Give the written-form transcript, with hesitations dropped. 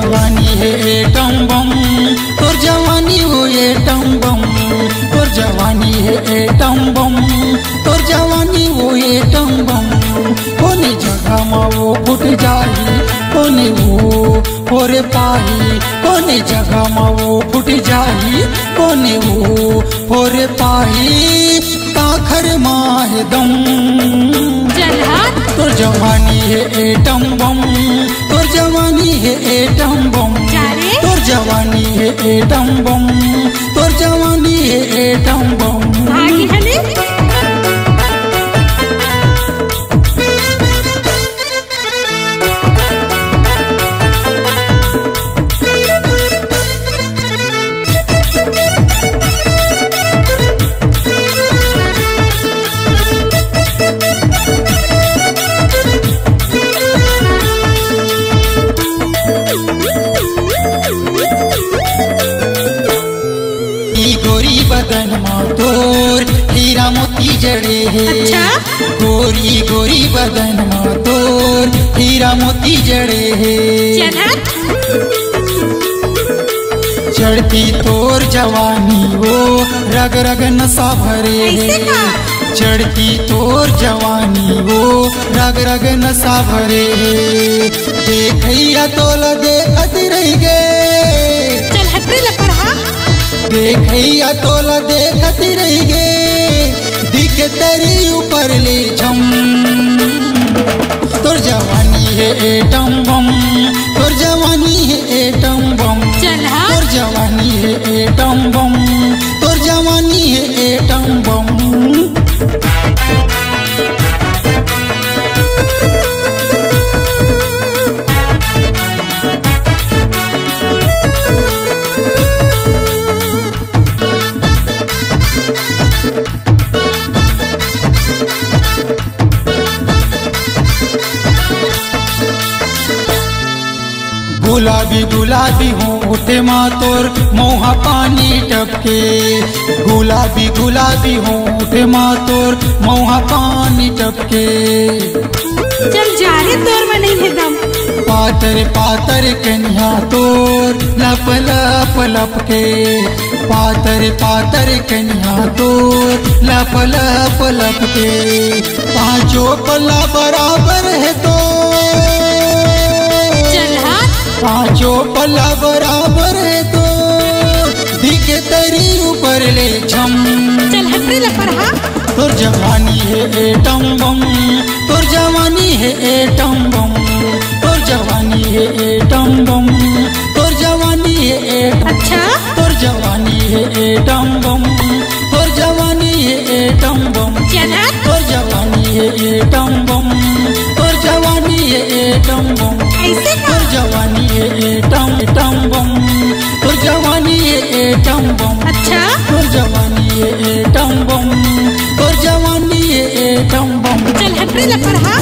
जवानी है atom bomb, तोर जवानी हो एटम बम, तोर जवानी है एटम बम, तोर जवानी हो एटम बम। कोने जगह में वो फुट जाही, कोने वो फोरे पाही, कोने जगह में वो फुट जाही, कोने वो फोरे पाही। ताखर माह दम तोर जवानी है एटम बम, तोर जवानी है एटम बम, तोर जवानी है एटम बम, तोर जवानी है एटम बम। गोरी बदन में तोर हीरा मोती जड़े है। अच्छा? गोरी गोरी बदन में तोर हीरा मोती जड़े है। चढ़ती तोर जवानी वो रग रग नशा भरे है। चढ़ती तोर जवानी वो रग रग नशा भरे है। देखैया तोला देखत रह गे, चल हटरे लपड़ा। देखैया तोला देखत रह गे, दिख तेरी ऊपर ले झम। तोर जवानी है एटम बम, तोर जवानी है एटम बम, तोर जवानी है एटम बम, तोर जवानी है एटम बम। गुलाबी गुलाबी होठ माँ तोर मोहा पानी टपके, गुलाबी गुलाबी होठ माँ तोर मोहा पानी टपके। चल जा रे तोर में नहीं है दम। पातर पातर कन्या तोर लप लप लपके, पातर पातर कन्या तोर लप लप लपके। पांचों पल्ला बराबर है तो, पांचों पल्ला बराबर है तो, दिखे तेरी ऊपर ले झम। चल हटरे लपड़ा। तोर जवानी है एटम बम, तोर जवानी है एटम बम, तोर जवानी है एटम बम, तोर जवानी है एटम। अच्छा? तोर जवानी है एटम बम, तोर जवानी है एटम बम, तोर जवानी है एटम बम, तोर जवानी है एटम बम। तोर जवानी है एटम एटम बम, तोर जवानी है एटम बम। अच्छा? तोर जवानी है एटम बम, तोर जवानी है एटम बम। चल हटरे लपड़ा।